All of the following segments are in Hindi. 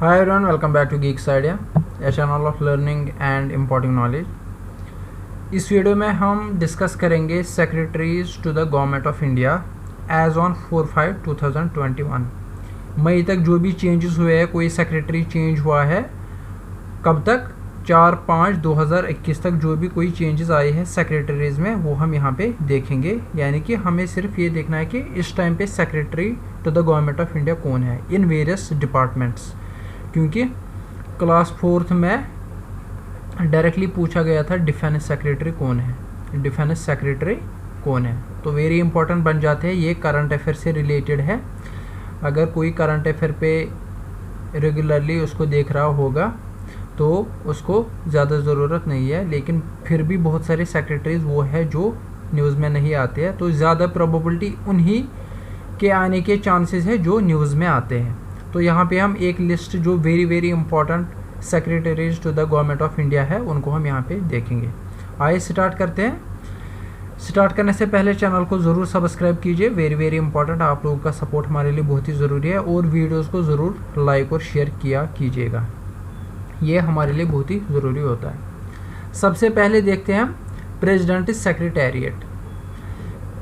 Hi everyone, welcome back to Geeks Idea, a channel of learning and imparting knowledge. इस वीडियो में हम डिस्कस करेंगे secretaries to the government of India as on 4/5/2021। मई तक जो भी चेंजेस हुए हैं, कोई सेक्रेटरी चेंज हुआ है, कब तक 4/5/2021 तक जो भी कोई चेंजेस आए हैं सेक्रेटरीज में वो हम यहाँ पे देखेंगे। यानी कि हमें सिर्फ ये देखना है कि इस टाइम पे secretary to the government of India कौन है इन वेरियस डिपार्टमेंट्स, क्योंकि क्लास 4th में डायरेक्टली पूछा गया था डिफेंस सेक्रेटरी कौन है, डिफेंस सेक्रेटरी कौन है। तो वेरी इंपॉर्टेंट बन जाते हैं, ये करंट अफेयर से रिलेटेड है। अगर कोई करंट अफेयर पे रेगुलरली उसको देख रहा होगा तो उसको ज़्यादा ज़रूरत नहीं है, लेकिन फिर भी बहुत सारे सेक्रेटरीज वो है जो न्यूज़ में नहीं आते हैं, तो ज़्यादा प्रोबेबिलिटी उन्हीं के आने के चांसेस है जो न्यूज़ में आते हैं। तो यहाँ पे हम एक लिस्ट जो very important secretaries to the government of India है उनको हम यहाँ पे देखेंगे। आइए स्टार्ट करते हैं। स्टार्ट करने से पहले चैनल को ज़रूर सब्सक्राइब कीजिए, वेरी इंपॉर्टेंट। आप लोगों का सपोर्ट हमारे लिए बहुत ही ज़रूरी है, और वीडियोस को ज़रूर लाइक और शेयर किया कीजिएगा, ये हमारे लिए बहुत ही ज़रूरी होता है। सबसे पहले देखते हैं हम प्रेसिडेंट सेक्रेटेरिएट।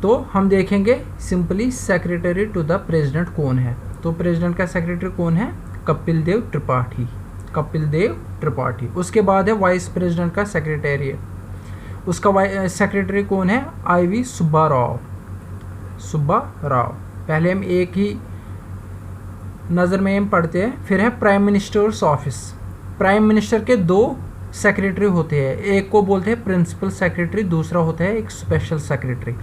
तो हम देखेंगे simply secretary to the president कौन है। तो प्रेसिडेंट का सेक्रेटरी कौन है? कपिल देव त्रिपाठी, कपिल देव त्रिपाठी। उसके बाद है वाइस प्रेसिडेंट का सेक्रेटेरिएट, उसका सेक्रेटरी कौन है? IV सुब्बा राव, सुब्बा राव। पहले हम एक ही नज़र में हम पढ़ते हैं। फिर है prime ministers office. Prime minister के 2 सेक्रेटरी होते हैं, एक को बोलते हैं प्रिंसिपल सेक्रेटरी, दूसरा होता है एक स्पेशल सेक्रेटरी।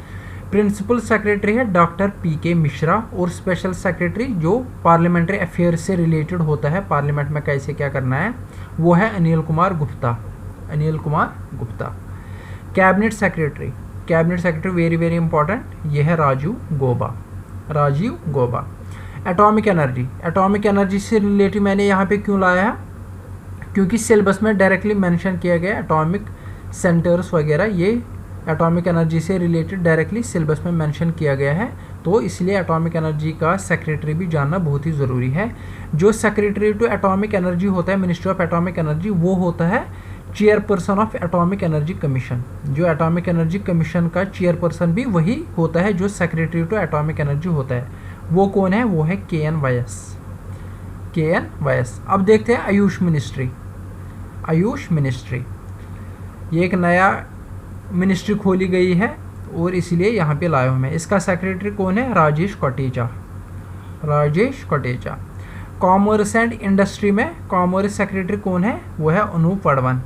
प्रिंसिपल सेक्रेटरी है डॉक्टर PK मिश्रा, और स्पेशल सेक्रेटरी जो पार्लियामेंट्री अफेयर से रिलेटेड होता है, पार्लियामेंट में कैसे क्या करना है, वो है Anil Kumar Gupta, Anil Kumar Gupta. Cabinet secretary, cabinet secretary very important, ये है Rajiv Gauba, Rajiv Gauba. Atomic energy, atomic energy से रिलेटेड मैंने यहाँ पे क्यों लाया है, क्योंकि सिलेबस में डायरेक्टली मेंशन किया गया एटॉमिक सेंटर्स वगैरह, ये एटॉमिक एनर्जी से रिलेटेड डायरेक्टली सिलेबस में मेंशन किया गया है, तो इसलिए एटॉमिक एनर्जी का सेक्रेटरी भी जानना बहुत ही ज़रूरी है। जो सेक्रेटरी टू एटॉमिक एनर्जी होता है, मिनिस्ट्री ऑफ एटॉमिक एनर्जी, वो होता है chairperson of atomic energy commission. जो एटॉमिक एनर्जी कमीशन का चेयरपर्सन भी वही होता है जो सेक्रेटरी टू एटॉमिक एनर्जी होता है। वो कौन है? वो है KN वायस, KN वायस। अब देखते हैं आयुष मिनिस्ट्री, आयुष मिनिस्ट्री, ये एक नया मिनिस्ट्री खोली गई है और इसीलिए यहाँ पे लाया हूँ मैं। इसका सेक्रेटरी कौन है? Rajesh Kotecha, Rajesh Kotecha. Commerce and industry में कॉमर्स सेक्रेटरी कौन है? वो है अनूप वर्धमान,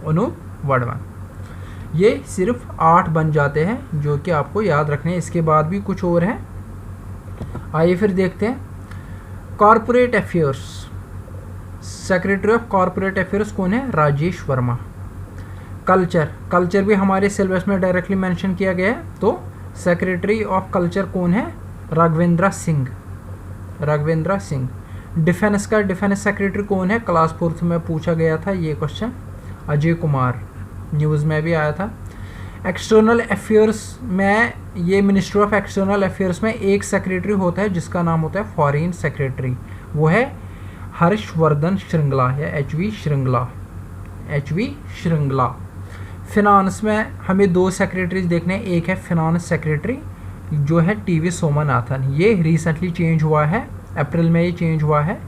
अनूप वर्धमान। ये सिर्फ 8 बन जाते हैं जो कि आपको याद रखने हैं, इसके बाद भी कुछ और हैं। आइए फिर देखते हैं corporate affairs. Secretary of corporate affairs कौन है? राजेश वर्मा। कल्चर, कल्चर भी हमारे सिलेबस में डायरेक्टली मेंशन किया गया है, तो सेक्रेटरी ऑफ कल्चर कौन है? राघवेंद्र सिंह, राघवेंद्र सिंह। डिफेंस का डिफेंस सेक्रेटरी कौन है? क्लास 4th में पूछा गया था ये क्वेश्चन, अजय कुमार, न्यूज़ में भी आया था। एक्सटर्नल अफेयर्स में, ये मिनिस्ट्री ऑफ एक्सटर्नल अफेयर्स में एक सेक्रेटरी होता है जिसका नाम होता है फॉरेन सेक्रेटरी, वो है हर्षवर्धन श्रृंगला या HV Shringla, HV Shringla. Finance में हमें 2 सेक्रेटरीज देखने हैं, एक है फिनांस सेक्रेटरी जो है TV सोमनाथन, ये रिसेंटली चेंज हुआ है, अप्रैल में ये चेंज हुआ है,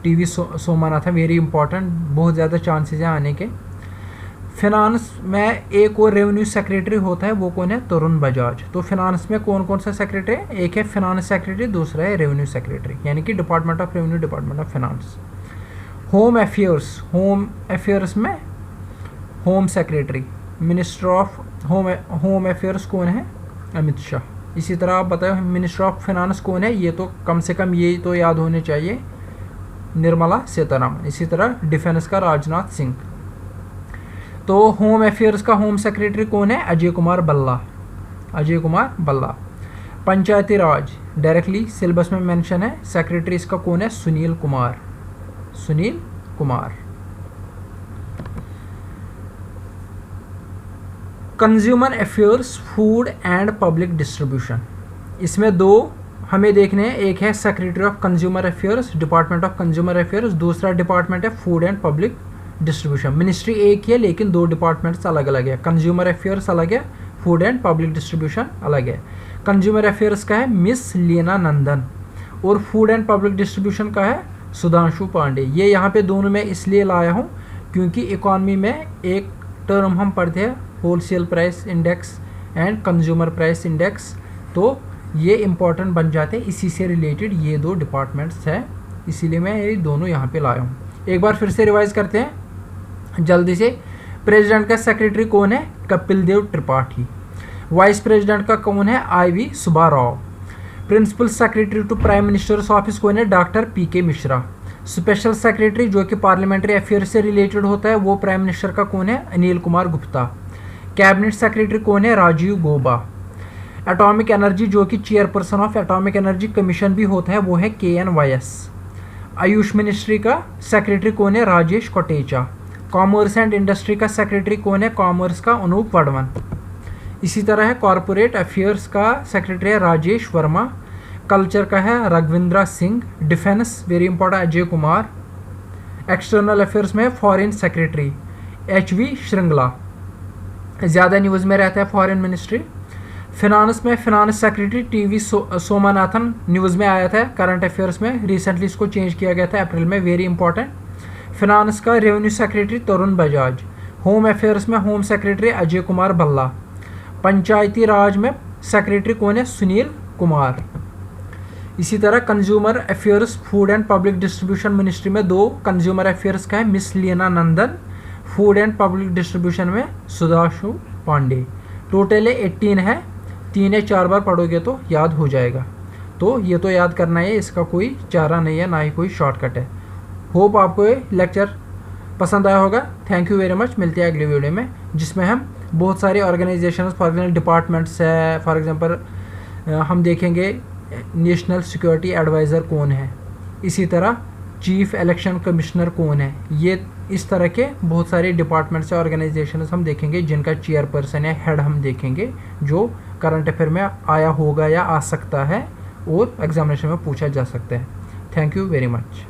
TV सोमनाथन, वेरी इंपॉर्टेंट, बहुत ज़्यादा चांसेस हैं आने के। फिनांस में एक और रेवेन्यू सेक्रेटरी होता है, वो कौन है? तरुण बजाज। तो फिनांस में कौन कौन सा सेक्रेटरी है? एक है फिनांस सेक्रेटरी, दूसरा है रेवेन्यू सेक्रेटरी, यानी कि department of revenue, department of finance. Home affairs, home affairs में home secretary, minister of home affairs कौन है? अमित शाह। इसी तरह आप बताओ मिनिस्टर ऑफ फिनांस कौन है? ये तो कम से कम ये तो याद होने चाहिए, निर्मला सीतारमण। इसी तरह डिफेंस का राजनाथ सिंह। तो होम अफेयर्स का होम सेक्रेटरी कौन है? अजय कुमार भल्ला, अजय कुमार भल्ला। पंचायती राज डायरेक्टली सिलेबस में मेंशन है, सेक्रेटरी इसका कौन है? Sunil Kumar, Sunil Kumar. Consumer affairs, food and public distribution, इसमें 2 हमें देखने हैं, एक है secretary of consumer affairs, department of consumer affairs, दूसरा डिपार्टमेंट है food and public distribution. Ministry एक ही है लेकिन दो डिपार्टमेंट्स अलग अलग है, कंज्यूमर अफेयर्स अलग है, फूड एंड पब्लिक डिस्ट्रीब्यूशन अलग है। कंज्यूमर अफेयर्स का है मिस लीना नंदन और फूड एंड पब्लिक डिस्ट्रीब्यूशन का है सुधांशु पांडे। ये यहाँ पे दोनों मैं इसलिए लाया हूँ क्योंकि इकॉनमी में एक टर्म हम पढ़ते हैं wholesale price index and consumer price index, तो ये इम्पॉर्टेंट बन जाते हैं, इसी से रिलेटेड ये दो डिपार्टमेंट्स हैं, इसीलिए मैं ये दोनों यहाँ पे लाया हूँ। एक बार फिर से रिवाइज करते हैं जल्दी से। प्रेसिडेंट का सेक्रेटरी कौन है? कपिल देव त्रिपाठी। वाइस प्रेसिडेंट का कौन है? IV Subba Rao. Principal secretary to prime ministers office कौन है? Doctor PK Mishra. Special secretary जो कि पार्लियामेंट्री अफेयर से रिलेटेड होता है वो प्राइम मिनिस्टर का कौन है? अनिल कुमार गुप्ता। कैबिनेट सेक्रेटरी कौन है? राजीव गौबा। एटॉमिक एनर्जी जो कि chairperson of atomic energy commission भी होता है वो है KNYS। आयुष मिनिस्ट्री का सेक्रेटरी कौन है? Rajesh Kotecha. Commerce and industry का सेक्रेटरी कौन है? कॉमर्स का अनूप वर्धमान। इसी तरह है कॉरपोरेट अफेयर्स का सेक्रेटरी है राजेश वर्मा। कल्चर का है Raghvindra Singh. Defence very important Ajay Kumar. External affairs में फॉरेन सेक्रेटरी HV श्रृंगला, ज़्यादा न्यूज़ में रहता है फॉरेन मिनिस्ट्री। फिनांस में finance secretary TV Somanathan, news में आया था करंट अफेयर्स में, रिसेंटली इसको चेंज किया गया था अप्रैल में, वेरी इंपॉर्टेंट। फिनांस का revenue secretary Tarun Bajaj. Home affairs में होम सेक्रेटरी अजय कुमार भल्ला। पंचायती राज में सेक्रेटरी कौन है? सुनील कुमार। इसी तरह consumer affairs food and public distribution ministry में दो कंज्यूमर अफेयर्स का है miss Leena Nandan, food and public distribution में सुधांशु पांडे। टोटल 18 है, 3 या 4 बार पढ़ोगे तो याद हो जाएगा, तो ये तो याद करना है, इसका कोई चारा नहीं है, ना ही कोई शॉर्टकट है। होप आपको ये लेक्चर पसंद आया होगा। Thank you very much. मिलते हैं अगले वीडियो में जिसमें हम बहुत सारे ऑर्गेनाइजेशंस फॉर एग्जाम्पल डिपार्टमेंट्स है, फॉर एग्जांपल हम देखेंगे नेशनल सिक्योरिटी एडवाइज़र कौन है, इसी तरह चीफ इलेक्शन कमिश्नर कौन है, ये इस तरह के बहुत सारे डिपार्टमेंट्स या ऑर्गेनाइजेशंस हम देखेंगे जिनका चेयरपर्सन या हेड हम देखेंगे जो करंट अफेयर में आया होगा या आ सकता है और एग्जामिनेशन में पूछा जा सकता है। Thank you very much.